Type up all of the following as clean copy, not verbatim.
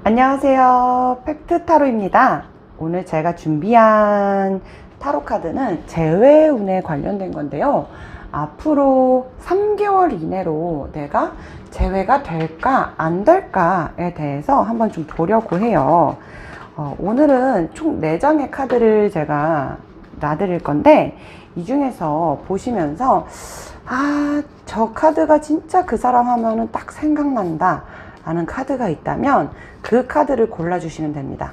안녕하세요. 팩트타로입니다. 오늘 제가 준비한 타로 카드는 재회운에 관련된 건데요. 앞으로 3개월 이내로 내가 재회가 될까 안 될까에 대해서 한번 좀 보려고 해요. 오늘은 총 4장의 카드를 제가 놔드릴 건데, 이 중에서 보시면서 저 카드가 진짜 그 사람 하면은 딱 생각난다 라는 카드가 있다면 그 카드를 골라주시면 됩니다.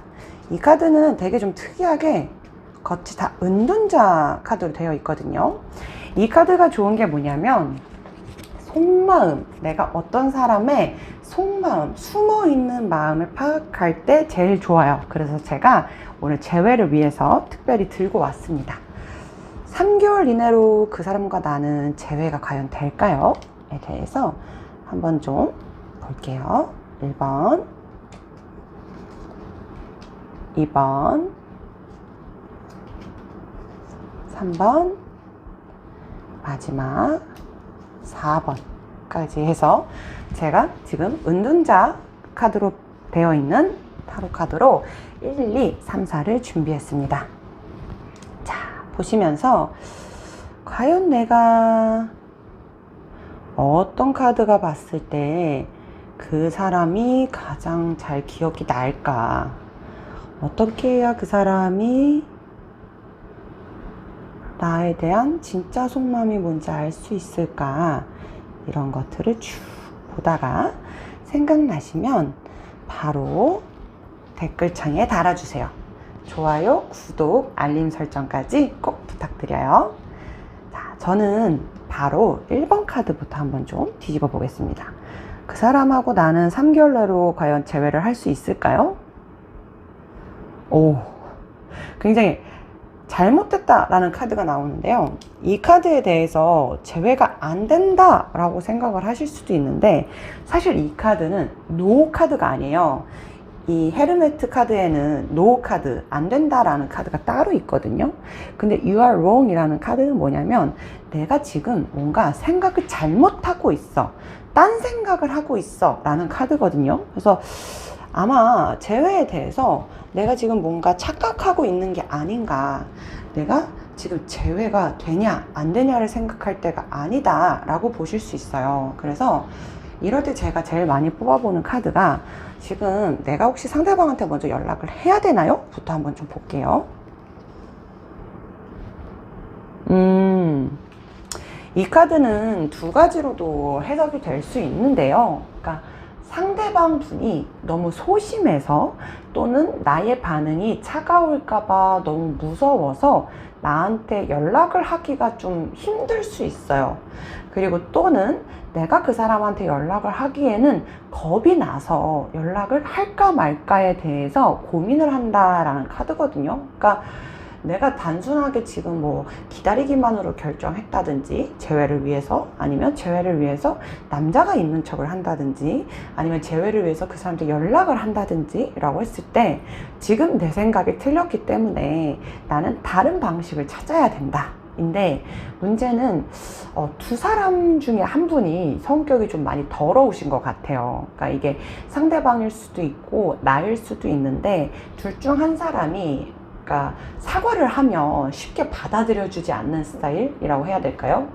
이 카드는 되게 좀 특이하게 겉이 다 은둔자 카드로 되어 있거든요. 이 카드가 좋은 게 뭐냐면 속마음, 내가 어떤 사람의 속마음, 숨어있는 마음을 파악할 때 제일 좋아요. 그래서 제가 오늘 재회를 위해서 특별히 들고 왔습니다. 3개월 이내로 그 사람과 나는 재회가 과연 될까요? 에 대해서 한번 좀 볼게요. 1번, 2번, 3번, 마지막 4번까지 해서 제가 지금 은둔자 카드로 되어 있는 타로 카드로 1, 2, 3, 4를 준비했습니다. 자, 보시면서 과연 내가 어떤 카드가 봤을 때 그 사람이 가장 잘 기억이 날까? 어떻게 해야 그 사람이 나에 대한 진짜 속마음이 뭔지 알 수 있을까? 이런 것들을 쭉 보다가 생각나시면 바로 댓글창에 달아주세요. 좋아요, 구독, 알림 설정까지 꼭 부탁드려요. 자, 저는 바로 1번 카드부터 한번 좀 뒤집어 보겠습니다. 그 사람하고 나는 3개월 내로 과연 재회를 할 수 있을까요? 오, 굉장히 잘못됐다라는 카드가 나오는데요. 이 카드에 대해서 재회가 안 된다라고 생각을 하실 수도 있는데, 사실 이 카드는 노 카드가 아니에요. 이 헤르메트 카드에는 노 카드, 안 된다라는 카드가 따로 있거든요. 근데 you are wrong 이라는 카드는 뭐냐면 내가 지금 뭔가 생각을 잘못하고 있어, 딴 생각을 하고 있어 라는 카드거든요. 그래서 아마 재회에 대해서 내가 지금 뭔가 착각하고 있는 게 아닌가, 내가 지금 재회가 되냐 안 되냐를 생각할 때가 아니다 라고 보실 수 있어요. 그래서 이럴 때 제가 제일 많이 뽑아보는 카드가, 지금 내가 혹시 상대방한테 먼저 연락을 해야 되나요? 부터 한번 좀 볼게요. 이 카드는 두 가지로도 해석이 될 수 있는데요. 그러니까 상대방 분이 너무 소심해서, 또는 나의 반응이 차가울까봐 너무 무서워서 나한테 연락을 하기가 좀 힘들 수 있어요. 그리고 또는 내가 그 사람한테 연락을 하기에는 겁이 나서 연락을 할까 말까에 대해서 고민을 한다라는 카드거든요. 그러니까 내가 단순하게 지금 뭐 기다리기만으로 결정했다든지, 재회를 위해서, 아니면 재회를 위해서 남자가 있는 척을 한다든지, 아니면 재회를 위해서 그 사람한테 연락을 한다든지 라고 했을 때 지금 내 생각이 틀렸기 때문에 나는 다른 방식을 찾아야 된다. 인데 문제는 두 사람 중에 한 분이 성격이 좀 많이 더러우신 것 같아요. 그러니까 이게 상대방일 수도 있고 나일 수도 있는데, 둘 중 한 사람이, 그러니까 사과를 하면 쉽게 받아들여주지 않는 스타일이라고 해야 될까요?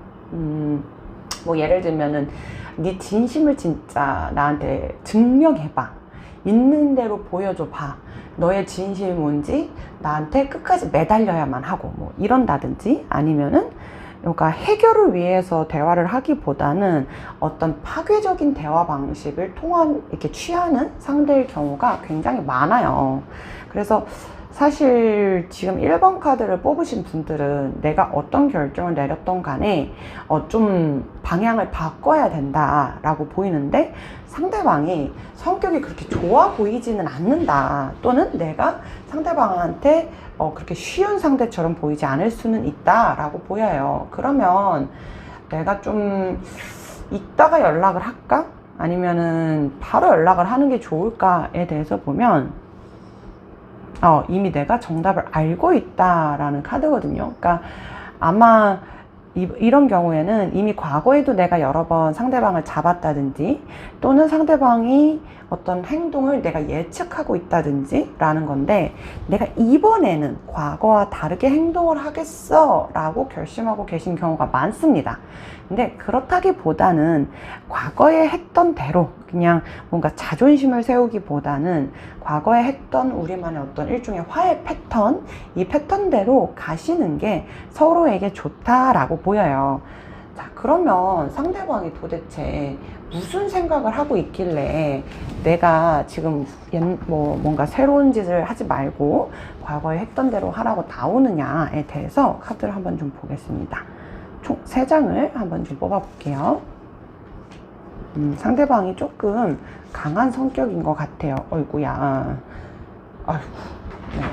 뭐 예를 들면은 네 진심을 진짜 나한테 증명해봐, 있는 대로 보여줘봐, 너의 진심이 뭔지 나한테 끝까지 매달려야만 하고, 뭐 이런다든지, 아니면은 그러니까 해결을 위해서 대화를 하기보다는 어떤 파괴적인 대화 방식을 이렇게 취하는 상대일 경우가 굉장히 많아요. 그래서 사실 지금 1번 카드를 뽑으신 분들은 내가 어떤 결정을 내렸던 간에 좀 방향을 바꿔야 된다라고 보이는데, 상대방이 성격이 그렇게 좋아 보이지는 않는다, 또는 내가 상대방한테 그렇게 쉬운 상대처럼 보이지 않을 수는 있다라고 보여요. 그러면 내가 좀 이따가 연락을 할까? 아니면은 바로 연락을 하는 게 좋을까에 대해서 보면 이미 내가 정답을 알고 있다라는 카드거든요. 그러니까 아마 이런 경우에는 이미 과거에도 내가 여러 번 상대방을 잡았다든지, 또는 상대방이 어떤 행동을 내가 예측하고 있다든지 라는 건데, 내가 이번에는 과거와 다르게 행동을 하겠어 라고 결심하고 계신 경우가 많습니다. 근데 그렇다기보다는 과거에 했던 대로 그냥 뭔가 자존심을 세우기보다는 과거에 했던 우리만의 어떤 일종의 화해 패턴, 이 패턴대로 가시는 게 서로에게 좋다라고 보여요. 자, 그러면 상대방이 도대체 무슨 생각을 하고 있길래 내가 지금 뭔가 새로운 짓을 하지 말고 과거에 했던 대로 하라고 나오느냐에 대해서 카드를 한번 좀 보겠습니다. 총 3장을 한번 좀 뽑아 볼게요. 상대방이 조금 강한 성격인 것 같아요. 어이구야. 아이고. 네.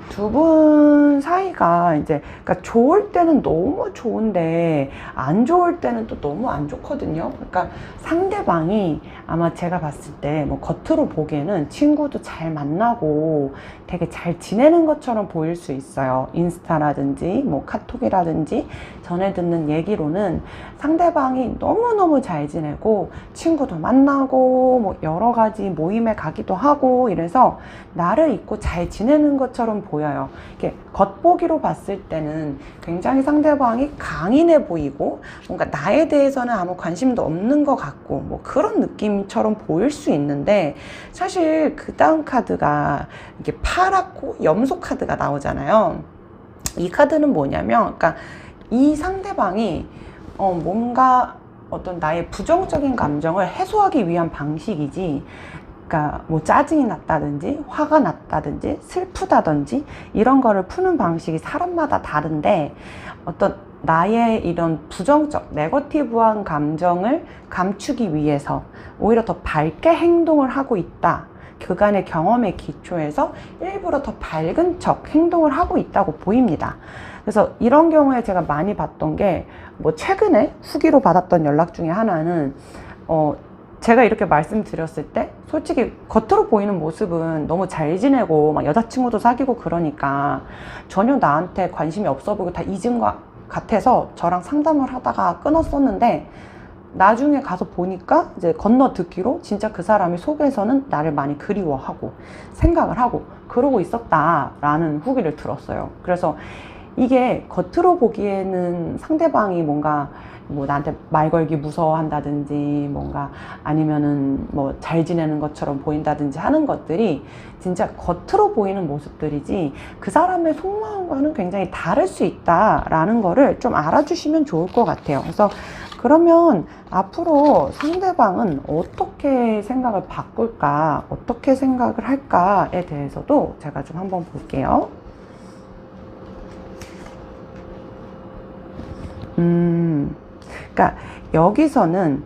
두 분 사이가 이제, 그러니까 좋을 때는 너무 좋은데 안 좋을 때는 또 너무 안 좋거든요. 그러니까 상대방이 아마 제가 봤을 때 뭐 겉으로 보기에는 친구도 잘 만나고 되게 잘 지내는 것처럼 보일 수 있어요. 인스타라든지 뭐 카톡이라든지 전해 듣는 얘기로는 상대방이 너무너무 잘 지내고 친구도 만나고 뭐 여러 가지 모임에 가기도 하고 이래서 나를 잊고 잘 지내는 것처럼 보여요. 이렇게 겉보기로 봤을 때는 굉장히 상대방이 강인해 보이고 뭔가 나에 대해서는 아무 관심도 없는 것 같고 뭐 그런 느낌처럼 보일 수 있는데, 사실 그 다음 카드가 이게 파랗고 염소 카드가 나오잖아요. 이 카드는 뭐냐면, 그러니까 이 상대방이 뭔가 어떤 나의 부정적인 감정을 해소하기 위한 방식이지, 그러니까 뭐 짜증이 났다든지 화가 났다든지 슬프다든지 이런 거를 푸는 방식이 사람마다 다른데, 어떤 나의 이런 부정적 네거티브한 감정을 감추기 위해서 오히려 더 밝게 행동을 하고 있다, 그간의 경험에 기초해서 일부러 더 밝은 척 행동을 하고 있다고 보입니다. 그래서 이런 경우에 제가 많이 봤던 게, 뭐 최근에 후기로 받았던 연락 중에 하나는 제가 이렇게 말씀드렸을 때 솔직히 겉으로 보이는 모습은 너무 잘 지내고 막 여자친구도 사귀고 그러니까 전혀 나한테 관심이 없어 보이고 다 잊은 것 같아서 저랑 상담을 하다가 끊었었는데, 나중에 가서 보니까 이제 건너 듣기로 진짜 그 사람이 속에서는 나를 많이 그리워하고 생각을 하고 그러고 있었다라는 후기를 들었어요. 그래서 이게 겉으로 보기에는 상대방이 뭔가 뭐 나한테 말 걸기 무서워한다든지 뭔가 아니면은 뭐 잘 지내는 것처럼 보인다든지 하는 것들이 진짜 겉으로 보이는 모습들이지 그 사람의 속마음과는 굉장히 다를 수 있다라는 거를 좀 알아주시면 좋을 것 같아요. 그래서 그러면 앞으로 상대방은 어떻게 생각을 바꿀까, 어떻게 생각을 할까에 대해서도 제가 좀 한번 볼게요. 그러니까 여기서는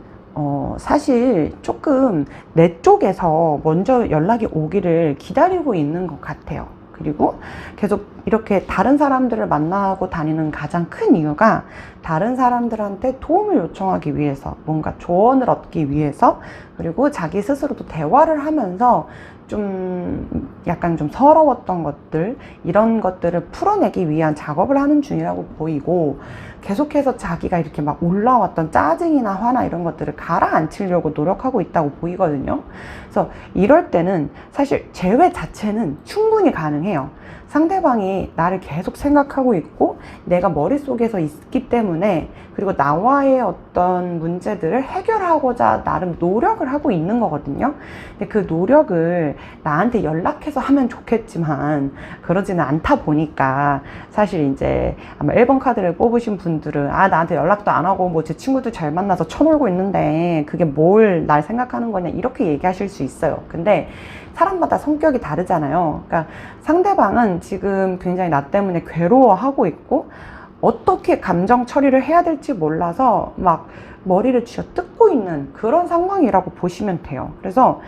사실 조금 내 쪽에서 먼저 연락이 오기를 기다리고 있는 것 같아요. 그리고 계속 이렇게 다른 사람들을 만나고 다니는 가장 큰 이유가 다른 사람들한테 도움을 요청하기 위해서, 뭔가 조언을 얻기 위해서, 그리고 자기 스스로도 대화를 하면서 좀 약간 좀 서러웠던 것들, 이런 것들을 풀어내기 위한 작업을 하는 중이라고 보이고, 계속해서 자기가 이렇게 막 올라왔던 짜증이나 화나 이런 것들을 가라앉히려고 노력하고 있다고 보이거든요. 그래서 이럴 때는 사실 재회 자체는 충분히 가능해요. 상대방이 나를 계속 생각하고 있고 내가 머릿속에서 있기 때문에, 그리고 나와의 어떤 문제들을 해결하고자 나름 노력을 하고 있는 거거든요. 근데 그 노력을 나한테 연락해서 하면 좋겠지만 그러지는 않다 보니까, 사실 이제 아마 1번 카드를 뽑으신 분들은 나한테 연락도 안 하고 뭐 제 친구들 잘 만나서 쳐놀고 있는데 그게 뭘 날 생각하는 거냐 이렇게 얘기하실 수 있어요. 근데 사람마다 성격이 다르잖아요. 그러니까 상대방은 지금 굉장히 나 때문에 괴로워하고 있고 어떻게 감정 처리를 해야 될지 몰라서 막 머리를 쥐어 뜯고 있는 그런 상황이라고 보시면 돼요. 그래서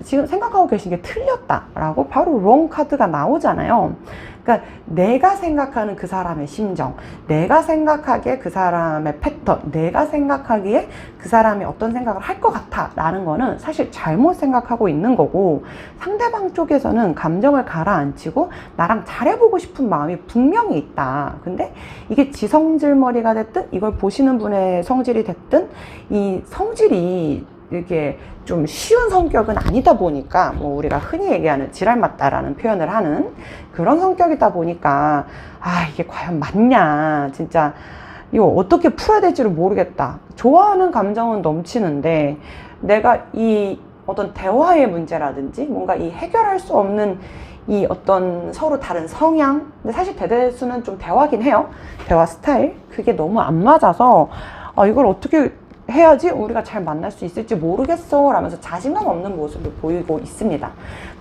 지금 생각하고 계신 게 틀렸다라고 바로 wrong 카드가 나오잖아요. 그러니까 내가 생각하는 그 사람의 심정, 내가 생각하기에 그 사람의 패턴, 내가 생각하기에 그 사람이 어떤 생각을 할 것 같아 라는 거는 사실 잘못 생각하고 있는 거고, 상대방 쪽에서는 감정을 가라앉히고 나랑 잘해보고 싶은 마음이 분명히 있다. 근데 이게 지성질머리가 됐든 이걸 보시는 분의 성질이 됐든 이 성질이 이렇게 좀 쉬운 성격은 아니다 보니까 뭐 우리가 흔히 얘기하는 지랄 맞다라는 표현을 하는 그런 성격이다 보니까 이게 과연 맞냐, 진짜 이거 어떻게 풀어야 될지를 모르겠다. 좋아하는 감정은 넘치는데 내가 이 어떤 대화의 문제라든지 뭔가 이 해결할 수 없는 이 어떤 서로 다른 성향, 근데 사실 대대수는 좀 대화긴 해요. 대화 스타일, 그게 너무 안 맞아서 이걸 어떻게 해야지 우리가 잘 만날 수 있을지 모르겠어 라면서 자신감 없는 모습을 보이고 있습니다.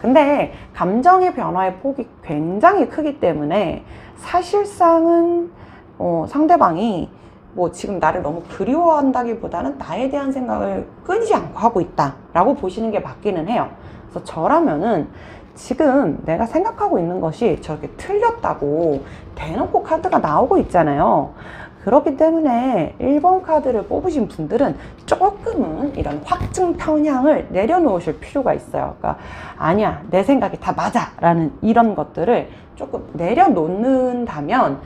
근데 감정의 변화의 폭이 굉장히 크기 때문에 사실상은 상대방이 뭐 지금 나를 너무 그리워한다기보다는 나에 대한 생각을 끊이지 않고 하고 있다 라고 보시는 게 맞기는 해요. 그래서 저라면은 지금 내가 생각하고 있는 것이 저렇게 틀렸다고 대놓고 카드가 나오고 있잖아요. 그렇기 때문에 1번 카드를 뽑으신 분들은 조금은 이런 확증 편향을 내려놓으실 필요가 있어요. 그러니까 아니야, 내 생각이 다 맞아 라는 이런 것들을 조금 내려놓는다면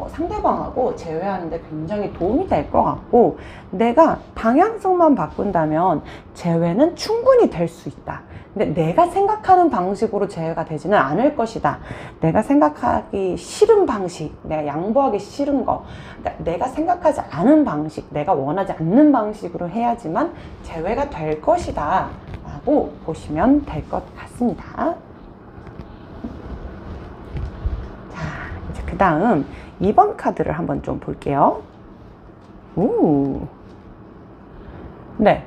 상대방하고 재회하는데 굉장히 도움이 될 것 같고, 내가 방향성만 바꾼다면 재회는 충분히 될 수 있다. 근데 내가 생각하는 방식으로 재회가 되지는 않을 것이다. 내가 생각하기 싫은 방식, 내가 양보하기 싫은 거, 그러니까 내가 생각하지 않은 방식, 내가 원하지 않는 방식으로 해야지만 재회가 될 것이다 라고 보시면 될 것 같습니다. 자, 이제 그 다음 2번 카드를 한번 좀 볼게요. 네,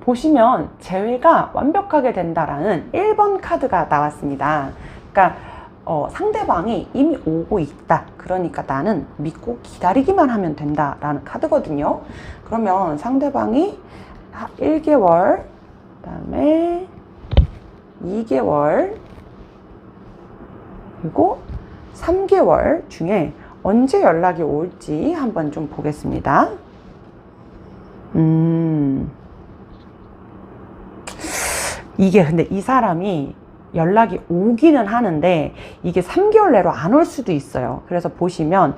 보시면 재회가 완벽하게 된다라는 1번 카드가 나왔습니다. 그러니까 상대방이 이미 오고 있다. 그러니까 나는 믿고 기다리기만 하면 된다라는 카드거든요. 그러면 상대방이 1개월, 그 다음에 2개월, 그리고 3개월 중에 언제 연락이 올지 한번 좀 보겠습니다. 이게 근데 이 사람이 연락이 오기는 하는데 이게 3개월 내로 안 올 수도 있어요. 그래서 보시면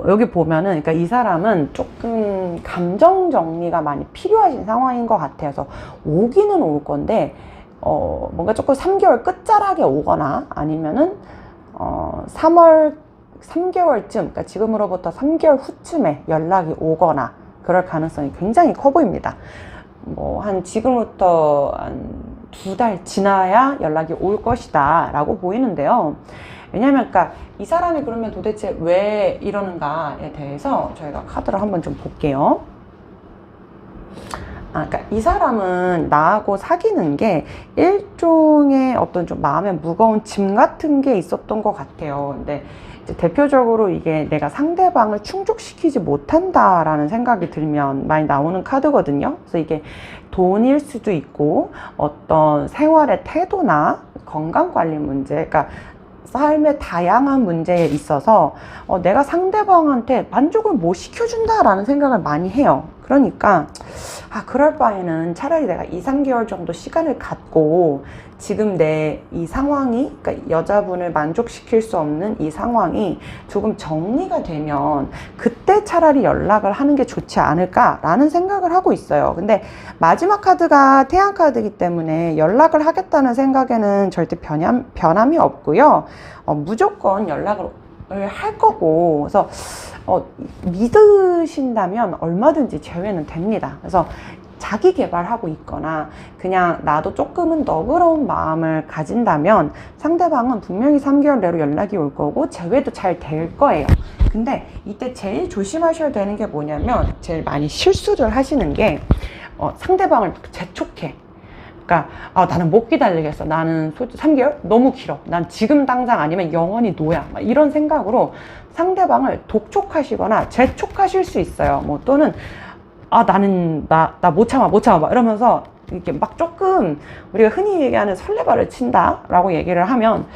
여기 보면은, 그러니까 이 사람은 조금 감정 정리가 많이 필요하신 상황인 것 같아요. 그래서 오기는 올 건데 뭔가 조금 3개월 끝자락에 오거나 아니면은 3개월쯤, 그러니까 지금으로부터 3개월 후쯤에 연락이 오거나 그럴 가능성이 굉장히 커 보입니다. 뭐 지금부터 한 2달 지나야 연락이 올 것이다 라고 보이는데요. 왜냐면 그러니까 이 사람이 그러면 도대체 왜 이러는가에 대해서 저희가 카드를 한번 좀 볼게요. 그러니까 이 사람은 나하고 사귀는 게 일종의 어떤 좀 마음에 무거운 짐 같은 게 있었던 것 같아요. 근데 이제 대표적으로 이게 내가 상대방을 충족시키지 못한다라는 생각이 들면 많이 나오는 카드거든요. 그래서 이게 돈일 수도 있고 어떤 생활의 태도나 건강관리 문제, 그러니까 삶의 다양한 문제에 있어서 내가 상대방한테 만족을 못 시켜준다라는 생각을 많이 해요. 그러니까 그럴 바에는 차라리 내가 2, 3개월 정도 시간을 갖고 지금 내 이 상황이, 그러니까 여자분을 만족시킬 수 없는 이 상황이 조금 정리가 되면 그때 차라리 연락을 하는 게 좋지 않을까라는 생각을 하고 있어요. 근데 마지막 카드가 태양 카드이기 때문에 연락을 하겠다는 생각에는 절대 변함이 없고요. 무조건 연락을 할 거고, 그래서 믿으신다면 얼마든지 재회는 됩니다. 그래서 자기 개발하고 있거나 그냥 나도 조금은 너그러운 마음을 가진다면 상대방은 분명히 3개월 내로 연락이 올 거고 재회도 잘 될 거예요. 근데 이때 제일 조심하셔야 되는 게 뭐냐면, 제일 많이 실수를 하시는 게 상대방을 재촉해. 그러니까 나는 못 기다리겠어, 나는 3개월? 너무 길어, 난 지금 당장 아니면 영원히 노야, 이런 생각으로 상대방을 독촉하시거나 재촉하실 수 있어요. 뭐 또는 나는 나 못 참아 이러면서 이렇게 막 조금 우리가 흔히 얘기하는 설레발을 친다 라고 얘기를 하면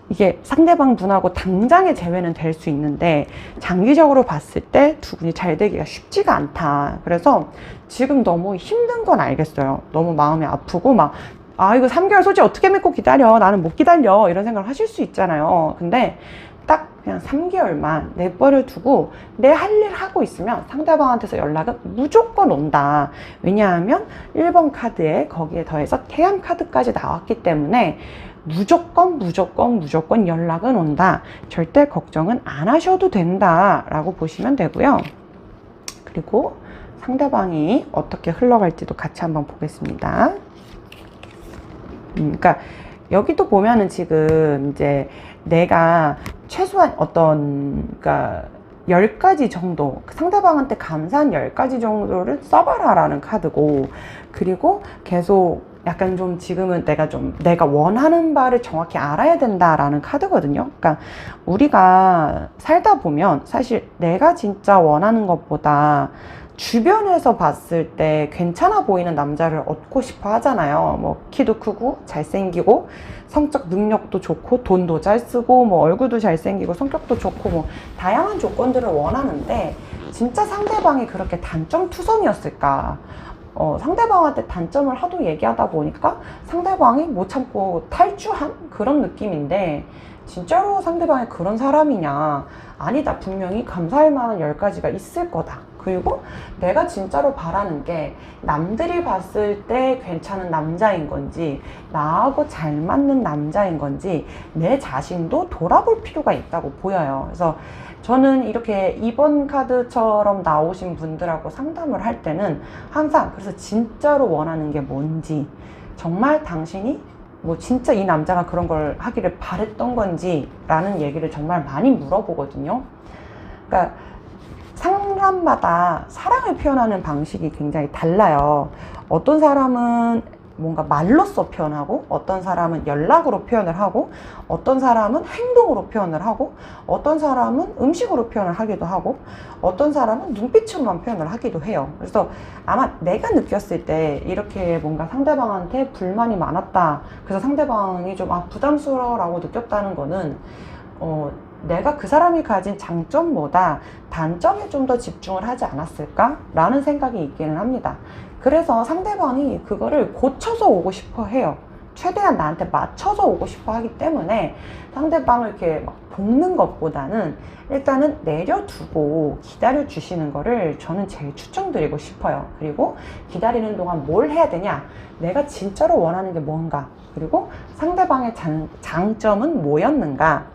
이게 상대방 분하고 당장의 재회는 될 수 있는데 장기적으로 봤을 때 두 분이 잘 되기가 쉽지가 않다. 그래서 지금 너무 힘든 건 알겠어요. 너무 마음이 아프고 이거 3개월 솔직히 어떻게 믿고 기다려, 나는 못 기다려, 이런 생각을 하실 수 있잖아요. 근데 딱 그냥 3개월만 내버려 두고 내 할 일 하고 있으면 상대방한테서 연락은 무조건 온다. 왜냐하면 1번 카드에 거기에 더해서 태양 카드까지 나왔기 때문에 무조건 연락은 온다. 절대 걱정은 안 하셔도 된다 라고 보시면 되고요. 그리고 상대방이 어떻게 흘러갈지도 같이 한번 보겠습니다. 그러니까 여기도 보면은 지금 이제 내가 최소한 어떤, 그러니까 10가지 정도, 상대방한테 감사한 10가지 정도를 써봐라 라는 카드고, 그리고 계속 약간 좀 지금은 내가 원하는 바를 정확히 알아야 된다라는 카드거든요. 그러니까 우리가 살다 보면 사실 내가 진짜 원하는 것보다 주변에서 봤을 때 괜찮아 보이는 남자를 얻고 싶어 하잖아요. 뭐 키도 크고 잘생기고 성적 능력도 좋고 돈도 잘 쓰고 뭐 얼굴도 잘생기고 성격도 좋고 뭐 다양한 조건들을 원하는데, 진짜 상대방이 그렇게 단점투성이었을까? 상대방한테 단점을 하도 얘기하다 보니까 상대방이 못 참고 탈주한 그런 느낌인데, 진짜로 상대방이 그런 사람이냐? 아니다. 분명히 감사할 만한 10가지가 있을 거다. 그리고 내가 진짜로 바라는 게 남들이 봤을 때 괜찮은 남자인 건지, 나하고 잘 맞는 남자인 건지 내 자신도 돌아볼 필요가 있다고 보여요. 그래서 저는 이렇게 2번 카드처럼 나오신 분들하고 상담을 할 때는 항상, 그래서 진짜로 원하는 게 뭔지, 정말 당신이 뭐 진짜 이 남자가 그런 걸 하기를 바랬던 건지 라는 얘기를 정말 많이 물어보거든요. 그러니까 사람마다 사랑을 표현하는 방식이 굉장히 달라요. 어떤 사람은 뭔가 말로써 표현하고, 어떤 사람은 연락으로 표현을 하고, 어떤 사람은 행동으로 표현을 하고, 어떤 사람은 음식으로 표현을 하기도 하고, 어떤 사람은 눈빛으로만 표현을 하기도 해요. 그래서 아마 내가 느꼈을 때 이렇게 뭔가 상대방한테 불만이 많았다, 그래서 상대방이 좀 부담스러워 라고 느꼈다는 거는 내가 그 사람이 가진 장점보다 단점에 좀 더 집중을 하지 않았을까? 라는 생각이 있기는 합니다. 그래서 상대방이 그거를 고쳐서 오고 싶어 해요. 최대한 나한테 맞춰서 오고 싶어 하기 때문에 상대방을 이렇게 막 볶는 것보다는 일단은 내려두고 기다려 주시는 거를 저는 제일 추천드리고 싶어요. 그리고 기다리는 동안 뭘 해야 되냐? 내가 진짜로 원하는 게 뭔가? 그리고 상대방의 장점은 뭐였는가?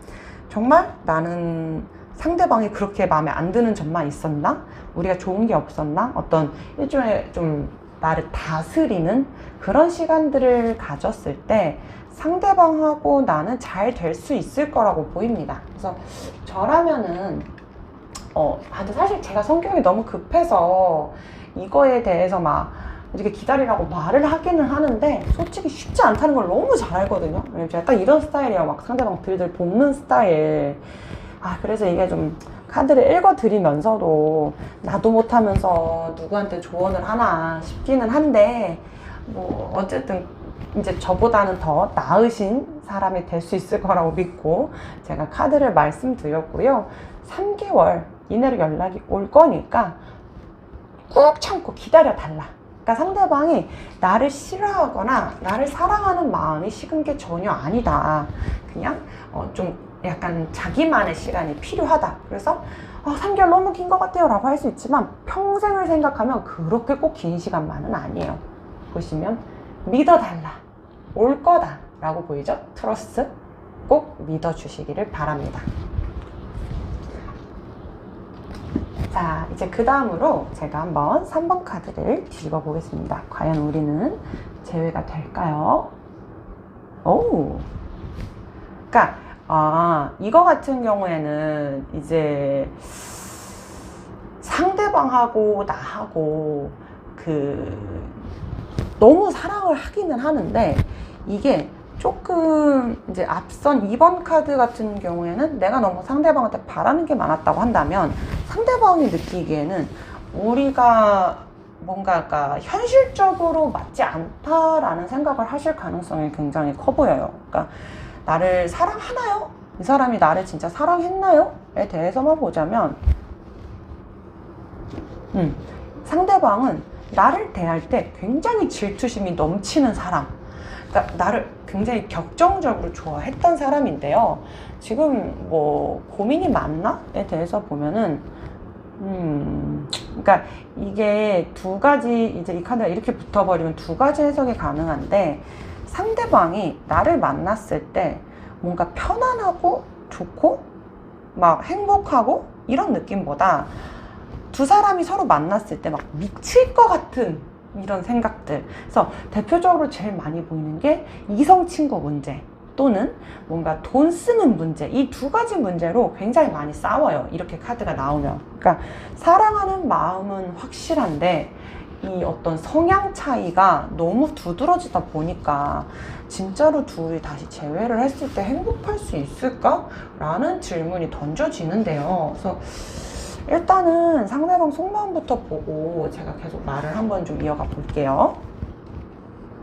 정말 나는 상대방이 그렇게 마음에 안 드는 점만 있었나? 우리가 좋은 게 없었나? 어떤 일종의 좀 나를 다스리는 그런 시간들을 가졌을 때 상대방하고 나는 잘 될 수 있을 거라고 보입니다. 그래서 저라면은 근데 사실 제가 성격이 너무 급해서 이거에 대해서 막 이렇게 기다리라고 말을 하기는 하는데, 솔직히 쉽지 않다는 걸 너무 잘 알거든요. 왜냐면 제가 딱 이런 스타일이에요. 막 상대방 들들 볶는 스타일. 그래서 이게 좀 카드를 읽어드리면서도 나도 못하면서 누구한테 조언을 하나 싶기는 한데, 뭐 어쨌든 이제 저보다는 더 나으신 사람이 될 수 있을 거라고 믿고 제가 카드를 말씀드렸고요. 3개월 이내로 연락이 올 거니까 꾹 참고 기다려 달라. 그러니까 상대방이 나를 싫어하거나 나를 사랑하는 마음이 식은 게 전혀 아니다. 그냥 좀 약간 자기만의 시간이 필요하다. 그래서 3개월 너무 긴 것 같아요 라고 할 수 있지만, 평생을 생각하면 그렇게 꼭 긴 시간만은 아니에요. 보시면 믿어달라, 올 거다 라고 보이죠? 트러스트, 꼭 믿어주시기를 바랍니다. 자, 이제 그 다음으로 제가 한번 3번 카드를 뒤집어 보겠습니다. 과연 우리는 제외가 될까요? 오! 그러니까 이거 같은 경우에는 이제 상대방하고 나하고 너무 사랑을 하기는 하는데, 이게 조금 이제 앞선 2번 카드 같은 경우에는 내가 너무 상대방한테 바라는 게 많았다고 한다면, 상대방이 느끼기에는 우리가 뭔가 현실적으로 맞지 않다라는 생각을 하실 가능성이 굉장히 커 보여요. 그러니까 나를 사랑하나요? 이 사람이 나를 진짜 사랑했나요? 에 대해서만 보자면 상대방은 나를 대할 때 굉장히 질투심이 넘치는 사람, 그러니까 나를 굉장히 격정적으로 좋아했던 사람인데요. 지금 뭐 고민이 많나에 대해서 보면은 그러니까 이게 두 가지, 이제 이 카드가 이렇게 붙어버리면 두 가지 해석이 가능한데, 상대방이 나를 만났을 때 뭔가 편안하고 좋고 막 행복하고 이런 느낌보다 두 사람이 서로 만났을 때 막 미칠 것 같은 이런 생각들. 그래서 대표적으로 제일 많이 보이는 게 이성 친구 문제 또는 뭔가 돈 쓰는 문제, 이 두 가지 문제로 굉장히 많이 싸워요. 이렇게 카드가 나오면. 그러니까 사랑하는 마음은 확실한데 이 어떤 성향 차이가 너무 두드러지다 보니까 진짜로 둘이 다시 재회를 했을 때 행복할 수 있을까? 라는 질문이 던져지는데요. 그래서 일단은 상대방 속마음부터 보고 제가 계속 말을 한번 좀 이어가 볼게요.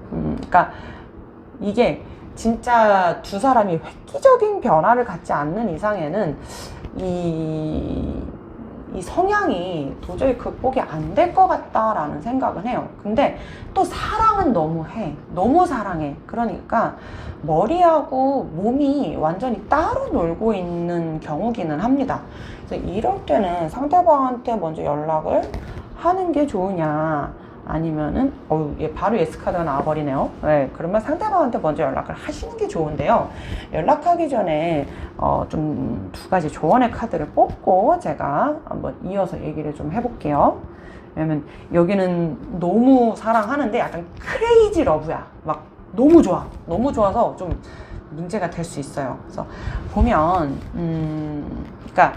그러니까 이게 진짜 두 사람이 획기적인 변화를 갖지 않는 이상에는 이 성향이 도저히 극복이 안 될 것 같다라는 생각은 해요. 근데 또 사랑은 너무 해. 너무 사랑해. 그러니까 머리하고 몸이 완전히 따로 놀고 있는 경우기는 합니다. 그래서 이럴 때는 상대방한테 먼저 연락을 하는 게 좋으냐, 아니면은 얘 바로 예스 카드가 나와버리네요. 네, 그러면 상대방한테 먼저 연락을 하시는 게 좋은데요. 연락하기 전에 좀 두 가지 조언의 카드를 뽑고 제가 한번 이어서 얘기를 좀 해볼게요. 왜냐면 여기는 너무 사랑하는데 약간 크레이지 러브야. 막 너무 좋아. 너무 좋아서 좀 문제가 될 수 있어요. 그래서 보면 그러니까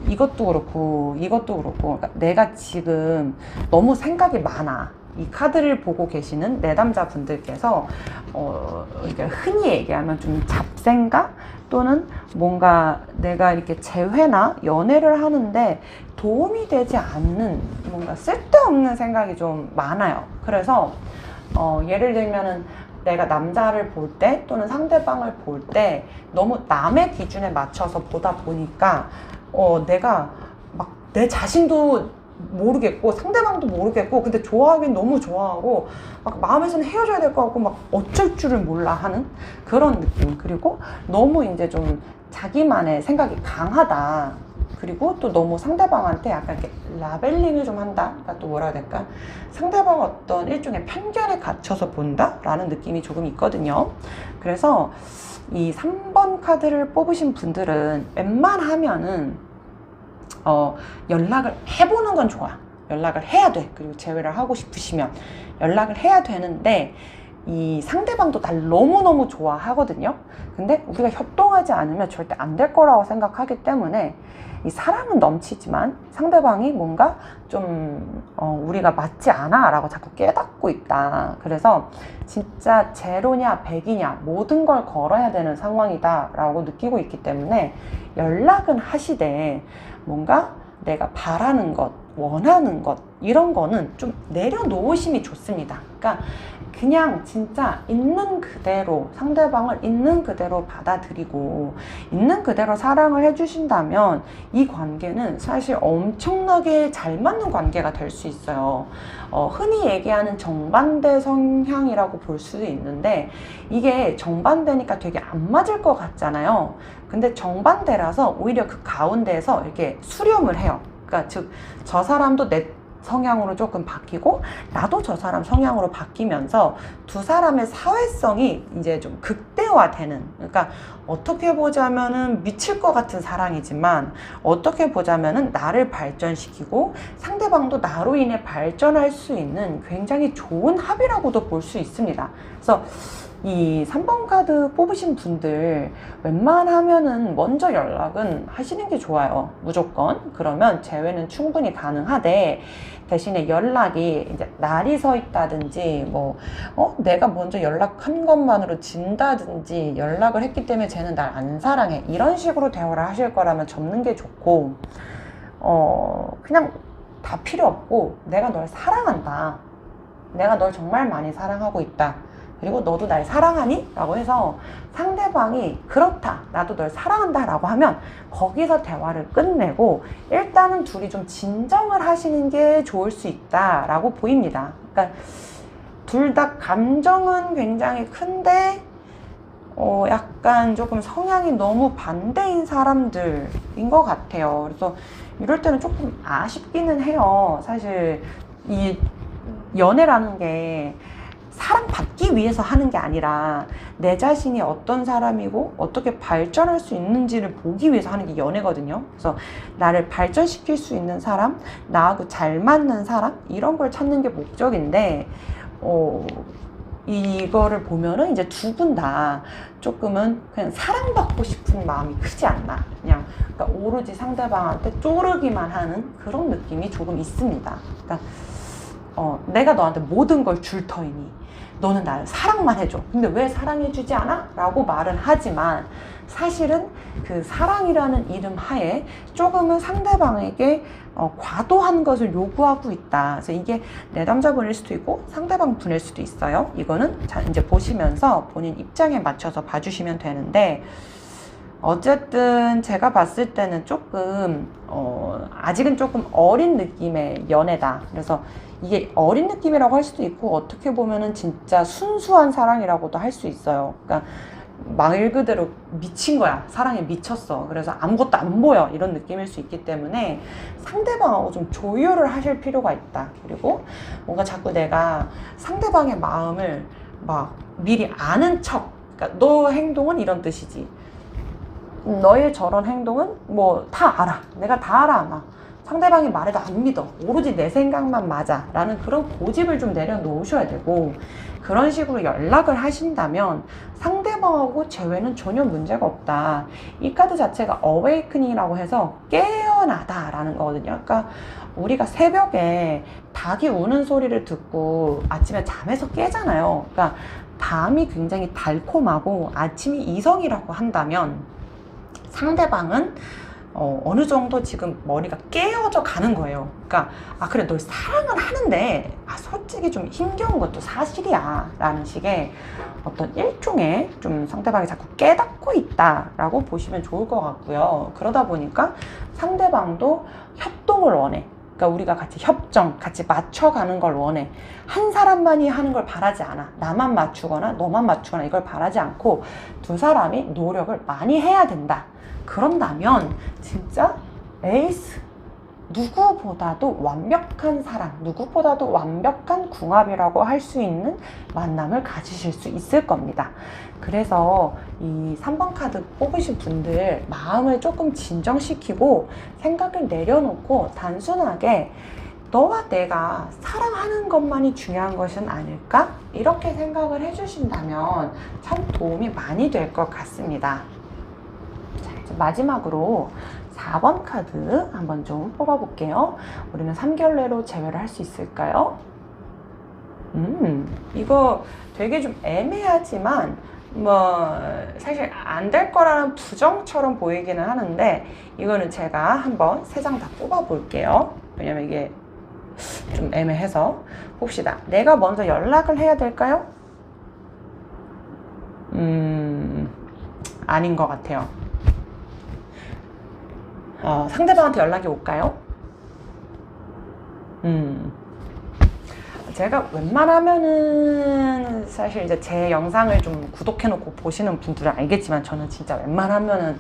이것도 그렇고 그러니까 내가 지금 너무 생각이 많아. 이 카드를 보고 계시는 내담자분들께서 그러니까 흔히 얘기하면 좀 잡생각 또는 뭔가 내가 이렇게 재회나 연애를 하는데 도움이 되지 않는 뭔가 쓸데없는 생각이 좀 많아요. 그래서 예를 들면은 내가 남자를 볼 때 또는 상대방을 볼 때 너무 남의 기준에 맞춰서 보다 보니까 내가 막 내 자신도 모르겠고 상대방도 모르겠고, 근데 좋아하긴 너무 좋아하고 막 마음에서는 헤어져야 될 것 같고 막 어쩔 줄을 몰라 하는 그런 느낌. 그리고 너무 이제 좀 자기만의 생각이 강하다. 그리고 또 너무 상대방한테 약간 이렇게 라벨링을 좀 한다. 그러니까 또 뭐라 해야 될까? 상대방 어떤 일종의 편견에 갇혀서 본다? 라는 느낌이 조금 있거든요. 그래서 이 3번 카드를 뽑으신 분들은 웬만하면은 연락을 해보는 건 좋아. 연락을 해야 돼. 그리고 재회를 하고 싶으시면 연락을 해야 되는데, 이 상대방도 날 너무너무 좋아하거든요. 근데 우리가 협동하지 않으면 절대 안 될 거라고 생각하기 때문에 이 사랑은 넘치지만 상대방이 뭔가 좀 우리가 맞지 않아 라고 자꾸 깨닫고 있다. 그래서 진짜 제로냐 100이냐 모든 걸 걸어야 되는 상황이다 라고 느끼고 있기 때문에 연락은 하시되 뭔가 내가 바라는 것, 원하는 것 이런 거는 좀 내려놓으심이 좋습니다. 그러니까 그냥 진짜 있는 그대로 상대방을 있는 그대로 받아들이고 있는 그대로 사랑을 해주신다면 이 관계는 사실 엄청나게 잘 맞는 관계가 될 수 있어요. 흔히 얘기하는 정반대 성향이라고 볼 수도 있는데, 이게 정반대니까 되게 안 맞을 것 같잖아요. 근데 정반대라서 오히려 그 가운데에서 이렇게 수렴을 해요. 그러니까 즉 저 사람도 내 성향으로 조금 바뀌고 나도 저 사람 성향으로 바뀌면서 두 사람의 사회성이 이제 좀 극대화되는, 그러니까 어떻게 보자면은 미칠 것 같은 사랑이지만 어떻게 보자면은 나를 발전시키고 상대방도 나로 인해 발전할 수 있는 굉장히 좋은 합이라고도 볼 수 있습니다. 그래서 이 3번 카드 뽑으신 분들 웬만하면은 먼저 연락은 하시는 게 좋아요. 무조건. 그러면 재회는 충분히 가능하되, 대신에 연락이 이제 날이 서 있다든지 내가 먼저 연락한 것만으로 진다든지 연락을 했기 때문에 쟤는 날 안 사랑해 이런 식으로 대화를 하실 거라면 접는 게 좋고, 그냥 다 필요 없고 내가 널 사랑한다, 내가 널 정말 많이 사랑하고 있다, 그리고 너도 날 사랑하니? 라고 해서 상대방이 그렇다, 나도 널 사랑한다 라고 하면 거기서 대화를 끝내고 일단은 둘이 좀 진정을 하시는 게 좋을 수 있다 라고 보입니다. 그러니까 둘 다 감정은 굉장히 큰데 약간 조금 성향이 너무 반대인 사람들인 것 같아요. 그래서 이럴 때는 조금 아쉽기는 해요. 사실 이 연애라는 게 사랑받기 위해서 하는 게 아니라 내 자신이 어떤 사람이고 어떻게 발전할 수 있는지를 보기 위해서 하는 게 연애거든요. 그래서 나를 발전시킬 수 있는 사람, 나하고 잘 맞는 사람, 이런 걸 찾는 게 목적인데 이거를 보면은 이제 두 분 다 조금은 그냥 사랑받고 싶은 마음이 크지 않나. 그냥 그러니까 오로지 상대방한테 쪼르기만 하는 그런 느낌이 조금 있습니다. 그러니까 내가 너한테 모든 걸 줄 터이니 너는 나를 사랑만 해줘. 근데 왜 사랑해주지 않아? 라고 말은 하지만 사실은 그 사랑이라는 이름 하에 조금은 상대방에게 과도한 것을 요구하고 있다. 그래서 이게 내담자분일 수도 있고 상대방 분일 수도 있어요. 이거는 자, 이제 보시면서 본인 입장에 맞춰서 봐주시면 되는데, 어쨌든 제가 봤을 때는 조금 아직은 조금 어린 느낌의 연애다. 그래서 이게 어린 느낌이라고 할 수도 있고 어떻게 보면은 진짜 순수한 사랑이라고도 할 수 있어요. 그러니까 말 그대로 미친 거야. 사랑에 미쳤어. 그래서 아무것도 안 보여. 이런 느낌일 수 있기 때문에 상대방하고 좀 조율을 하실 필요가 있다. 그리고 뭔가 자꾸 내가 상대방의 마음을 막 미리 아는 척, 그러니까 너 행동은 이런 뜻이지, 너의 저런 행동은 뭐 다 알아. 내가 다 알아. 막 상대방이 말해도 안 믿어. 오로지 내 생각만 맞아. 라는 그런 고집을 좀 내려놓으셔야 되고, 그런 식으로 연락을 하신다면 상대방하고 재회는 전혀 문제가 없다. 이 카드 자체가 어웨이크닝이라고 해서 깨어나다 라는 거거든요. 그러니까 우리가 새벽에 닭이 우는 소리를 듣고 아침에 잠에서 깨잖아요. 그러니까 밤이 굉장히 달콤하고 아침이 이성이라고 한다면 상대방은 어느 정도 지금 머리가 깨어져 가는 거예요. 그러니까 그래 널 사랑은 하는데 솔직히 좀 힘겨운 것도 사실이야 라는 식의 어떤 일종의 좀 상대방이 자꾸 깨닫고 있다 라고 보시면 좋을 것 같고요. 그러다 보니까 상대방도 협동을 원해. 그러니까 우리가 같이 협정, 같이 맞춰가는 걸 원해. 한 사람만이 하는 걸 바라지 않아. 나만 맞추거나 너만 맞추거나 이걸 바라지 않고 두 사람이 노력을 많이 해야 된다. 그런다면 진짜 에이스, 누구보다도 완벽한 사랑, 누구보다도 완벽한 궁합이라고 할 수 있는 만남을 가지실 수 있을 겁니다. 그래서 이 3번 카드 뽑으신 분들 마음을 조금 진정시키고 생각을 내려놓고 단순하게 너와 내가 사랑하는 것만이 중요한 것은 아닐까? 이렇게 생각을 해주신다면 참 도움이 많이 될 것 같습니다. 자, 이제 마지막으로 4번 카드 한번 좀 뽑아볼게요. 우리는 3개월 내로 재회를 할 수 있을까요? 이거 되게 좀 애매하지만 뭐 사실 안 될 거라는 부정처럼 보이기는 하는데, 이거는 제가 한번 3장 다 뽑아볼게요. 왜냐면 이게 좀 애매해서. 봅시다. 내가 먼저 연락을 해야 될까요? 아닌 것 같아요. 상대방한테 연락이 올까요? 제가 웬만하면은 사실 이제 제 영상을 좀 구독해놓고 보시는 분들은 알겠지만 저는 진짜 웬만하면은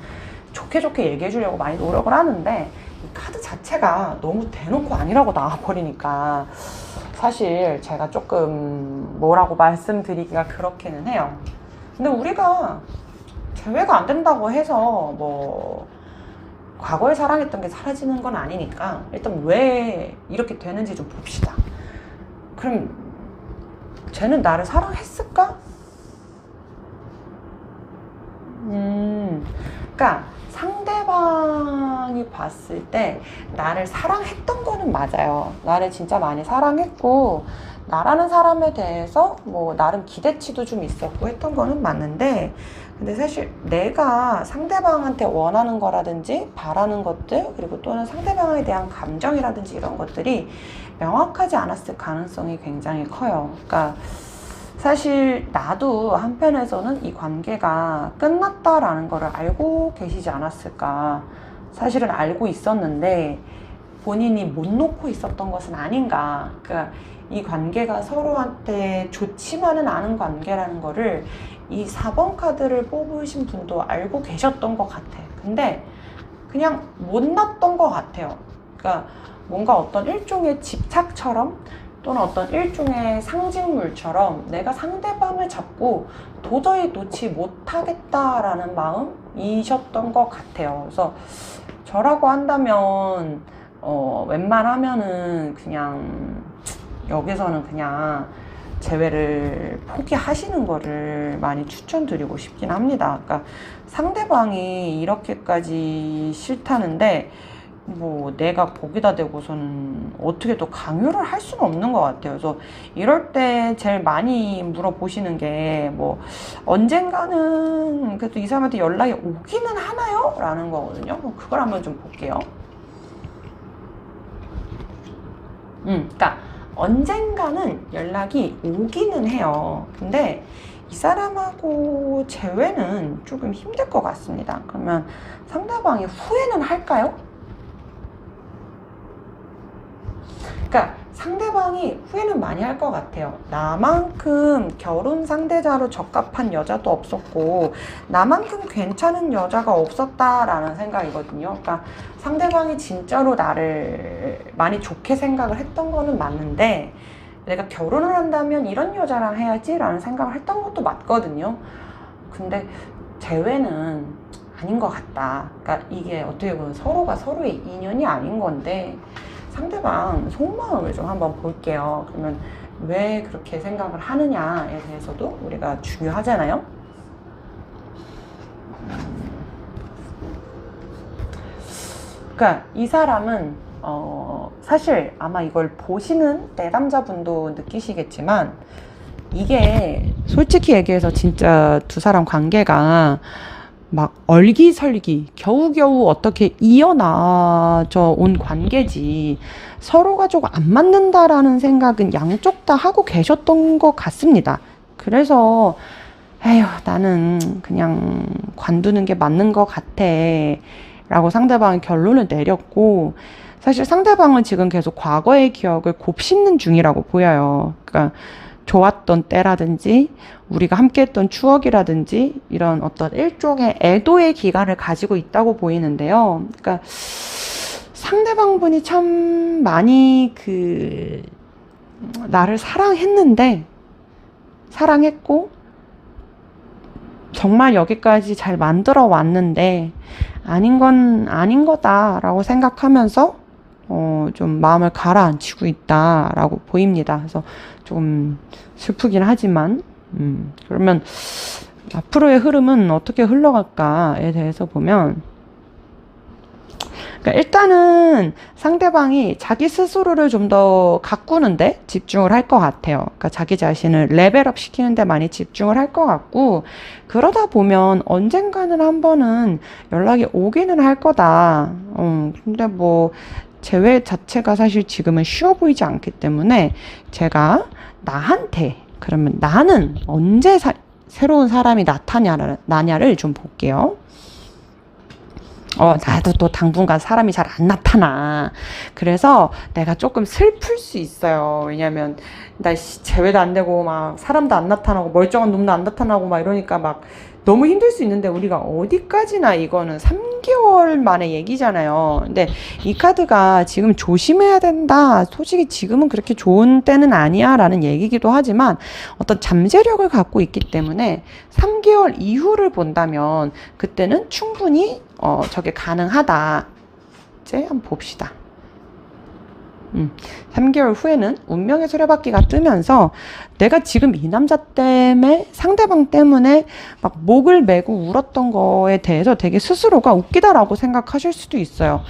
좋게 얘기해 주려고 많이 노력을 하는데, 이 카드 자체가 너무 대놓고 아니라고 나와버리니까 사실 제가 조금 뭐라고 말씀드리기가 그렇기는 해요. 근데 우리가 재회가 안 된다고 해서 뭐 과거에 사랑했던 게 사라지는 건 아니니까 일단 왜 이렇게 되는지 좀 봅시다. 그럼 쟤는 나를 사랑했을까? 그러니까 상대방이 봤을 때 나를 사랑했던 거는 맞아요. 나를 진짜 많이 사랑했고 나라는 사람에 대해서 뭐 나름 기대치도 좀 있었고 했던 거는 맞는데, 근데 사실 내가 상대방한테 원하는 거라든지 바라는 것들, 그리고 또는 상대방에 대한 감정이라든지 이런 것들이 명확하지 않았을 가능성이 굉장히 커요. 그러니까 사실 나도 한편에서는 이 관계가 끝났다라는 거를 알고 계시지 않았을까. 사실은 알고 있었는데 본인이 못 놓고 있었던 것은 아닌가. 그러니까 이 관계가 서로한테 좋지만은 않은 관계라는 거를 이 4번 카드를 뽑으신 분도 알고 계셨던 것 같아. 근데 그냥 못났던 것 같아요. 그러니까 뭔가 어떤 일종의 집착처럼 또는 어떤 일종의 상징물처럼 내가 상대방을 잡고 도저히 놓지 못하겠다라는 마음이셨던 것 같아요. 그래서 저라고 한다면 웬만하면은 그냥 여기서는 그냥 재회를 포기하시는 거를 많이 추천드리고 싶긴 합니다. 그러니까 상대방이 이렇게까지 싫다는데 뭐 내가 거기다 대고서는 어떻게 또 강요를 할 수는 없는 것 같아요. 그래서 이럴 때 제일 많이 물어보시는 게 뭐 언젠가는 그래도 이 사람한테 연락이 오기는 하나요? 라는 거거든요. 그걸 한번 좀 볼게요. 그러니까 언젠가는 연락이 오기는 해요. 근데 이 사람하고 재회는 조금 힘들 것 같습니다. 그러면 상대방이 후회는 할까요? 그러니까 상대방이 후회는 많이 할 것 같아요. 나만큼 결혼 상대자로 적합한 여자도 없었고 나만큼 괜찮은 여자가 없었다라는 생각이거든요. 그러니까 상대방이 진짜로 나를 많이 좋게 생각을 했던 거는 맞는데 내가 결혼을 한다면 이런 여자랑 해야지 라는 생각을 했던 것도 맞거든요. 근데 재회는 아닌 것 같다. 그러니까 이게 어떻게 보면 서로가 서로의 인연이 아닌 건데 상대방 속마음을 좀 한번 볼게요. 그러면 왜 그렇게 생각을 하느냐에 대해서도 우리가 중요하잖아요. 그러니까 이 사람은 사실 아마 이걸 보시는 내담자분도 느끼시겠지만 이게 솔직히 얘기해서 진짜 두 사람 관계가 막 얼기설기 겨우겨우 어떻게 이어나져 온 관계지 서로가 조금 안 맞는다라는 생각은 양쪽 다 하고 계셨던 것 같습니다. 그래서 에휴 나는 그냥 관두는 게 맞는 것 같아 라고 상대방은 결론을 내렸고 사실 상대방은 지금 계속 과거의 기억을 곱씹는 중이라고 보여요. 그러니까 좋았던 때라든지 우리가 함께했던 추억이라든지 이런 어떤 일종의 애도의 기간을 가지고 있다고 보이는데요. 그러니까 상대방분이 참 많이 나를 사랑했고 정말 여기까지 잘 만들어 왔는데 아닌 건 아닌 거다라고 생각하면서 좀 마음을 가라앉히고 있다라고 보입니다. 그래서 좀 슬프긴 하지만 그러면 앞으로의 흐름은 어떻게 흘러갈까에 대해서 보면 그러니까 일단은 상대방이 자기 스스로를 좀 더 가꾸는데 집중을 할 것 같아요. 그러니까 자기 자신을 레벨업 시키는 데 많이 집중을 할 것 같고 그러다 보면 언젠가는 한 번은 연락이 오기는 할 거다. 근데 뭐 재회 자체가 사실 지금은 쉬워 보이지 않기 때문에 제가 나한테 그러면 나는 언제 새로운 사람이 나냐를 좀 볼게요. 나도 또 당분간 사람이 잘 안 나타나. 그래서 내가 조금 슬플 수 있어요. 왜냐면 나 재회도 안 되고 막 사람도 안 나타나고 멀쩡한 놈도 안 나타나고 막 이러니까 막 너무 힘들 수 있는데 우리가 어디까지나 이거는 3개월 만의 얘기잖아요. 근데 이 카드가 지금 조심해야 된다. 솔직히 지금은 그렇게 좋은 때는 아니야 라는 얘기기도 하지만 어떤 잠재력을 갖고 있기 때문에 3개월 이후를 본다면 그때는 충분히 저게 가능하다. 이제 한번 봅시다. 3개월 후에는 운명의 수레바퀴가 뜨면서 내가 지금 이 남자 때문에 상대방 때문에 막 목을 메고 울었던 거에 대해서 되게 스스로가 웃기다라고 생각하실 수도 있어요.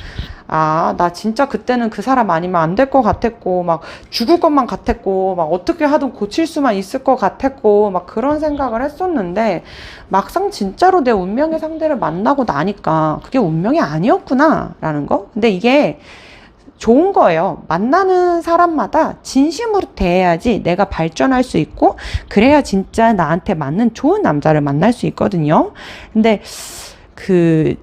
나 진짜 그때는 그 사람 아니면 안 될 것 같았고 막 죽을 것만 같았고 막 어떻게 하든 고칠 수만 있을 것 같았고 막 그런 생각을 했었는데 막상 진짜로 내 운명의 상대를 만나고 나니까 그게 운명이 아니었구나 라는 거. 근데 이게 좋은 거예요. 만나는 사람마다 진심으로 대해야지 내가 발전할 수 있고 그래야 진짜 나한테 맞는 좋은 남자를 만날 수 있거든요. 근데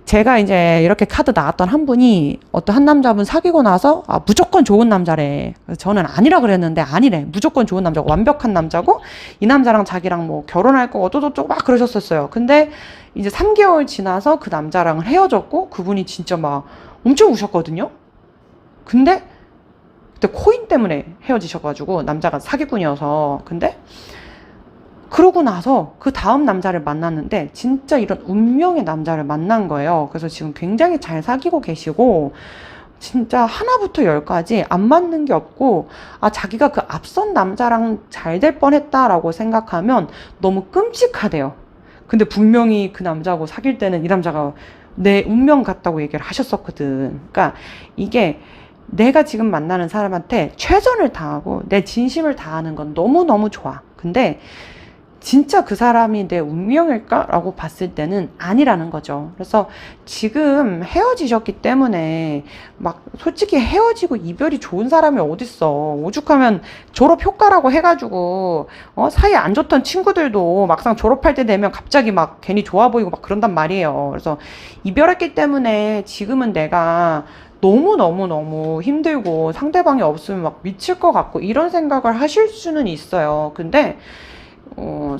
제가 이제 이렇게 카드 나왔던 한 분이 어떤 한 남자분 사귀고 나서 무조건 좋은 남자래. 그래서 저는 아니라 그랬는데 아니래. 무조건 좋은 남자고 완벽한 남자고 이 남자랑 자기랑 뭐 결혼할 거 어쩌고저쩌고 막 그러셨었어요. 근데 이제 3개월 지나서 그 남자랑 헤어졌고 그분이 진짜 막 엄청 우셨거든요. 근데 그때 코인 때문에 헤어지셔가지고 남자가 사기꾼이어서. 근데 그러고 나서 그 다음 남자를 만났는데 진짜 이런 운명의 남자를 만난 거예요. 그래서 지금 굉장히 잘 사귀고 계시고 진짜 하나부터 열까지 안 맞는 게 없고 자기가 그 앞선 남자랑 잘 될 뻔했다라고 생각하면 너무 끔찍하대요. 근데 분명히 그 남자하고 사귈 때는 이 남자가 내 운명 같다고 얘기를 하셨었거든. 그러니까 이게 내가 지금 만나는 사람한테 최선을 다하고 내 진심을 다하는 건 너무너무 좋아. 근데 진짜 그 사람이 내 운명일까? 라고 봤을 때는 아니라는 거죠. 그래서 지금 헤어지셨기 때문에 막 솔직히 헤어지고 이별이 좋은 사람이 어딨어. 오죽하면 졸업 효과라고 해가지고 사이 안 좋던 친구들도 막상 졸업할 때 되면 갑자기 막 괜히 좋아 보이고 막 그런단 말이에요. 그래서 이별했기 때문에 지금은 내가 너무 힘들고 상대방이 없으면 막 미칠 것 같고 이런 생각을 하실 수는 있어요. 근데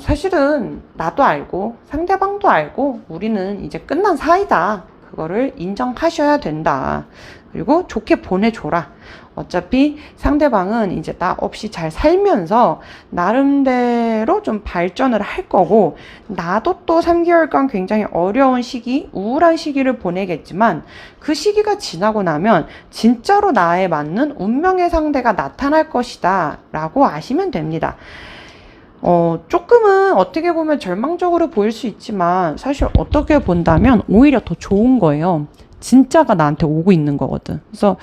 사실은 나도 알고 상대방도 알고 우리는 이제 끝난 사이다. 그거를 인정하셔야 된다. 그리고 좋게 보내줘라. 어차피 상대방은 이제 나 없이 잘 살면서 나름대로 좀 발전을 할 거고 나도 또 3개월간 굉장히 어려운 시기, 우울한 시기를 보내겠지만 그 시기가 지나고 나면 진짜로 나에 맞는 운명의 상대가 나타날 것이다 라고 아시면 됩니다. 조금은 어떻게 보면 절망적으로 보일 수 있지만 사실 어떻게 본다면 오히려 더 좋은 거예요. 진짜가 나한테 오고 있는 거거든. 그래서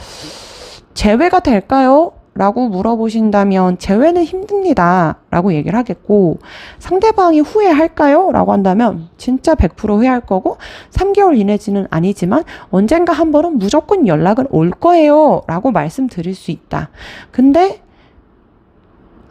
재회가 될까요? 라고 물어보신다면 재회는 힘듭니다. 라고 얘기를 하겠고 상대방이 후회할까요? 라고 한다면 진짜 100% 후회할 거고 3개월 이내지는 아니지만 언젠가 한 번은 무조건 연락은 올 거예요. 라고 말씀드릴 수 있다. 근데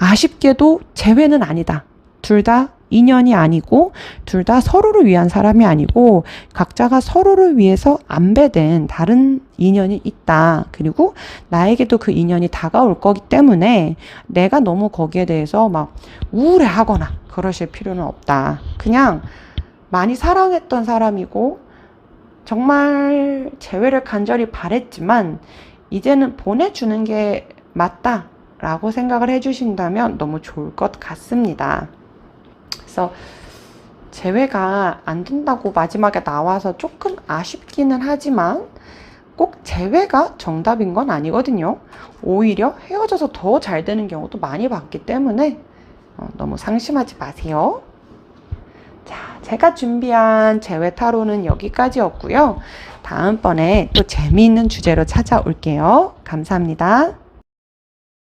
아쉽게도 재회는 아니다. 둘 다 인연이 아니고 둘 다 서로를 위한 사람이 아니고 각자가 서로를 위해서 안배된 다른 인연이 있다. 그리고 나에게도 그 인연이 다가올 거기 때문에 내가 너무 거기에 대해서 막 우울해하거나 그러실 필요는 없다. 그냥 많이 사랑했던 사람이고 정말 재회를 간절히 바랬지만 이제는 보내주는 게 맞다. 라고 생각을 해주신다면 너무 좋을 것 같습니다. 그래서 재회가 안 된다고 마지막에 나와서 조금 아쉽기는 하지만 꼭 재회가 정답인 건 아니거든요. 오히려 헤어져서 더 잘 되는 경우도 많이 봤기 때문에 너무 상심하지 마세요. 자, 제가 준비한 재회 타로는 여기까지였고요. 다음번에 또 재미있는 주제로 찾아올게요. 감사합니다.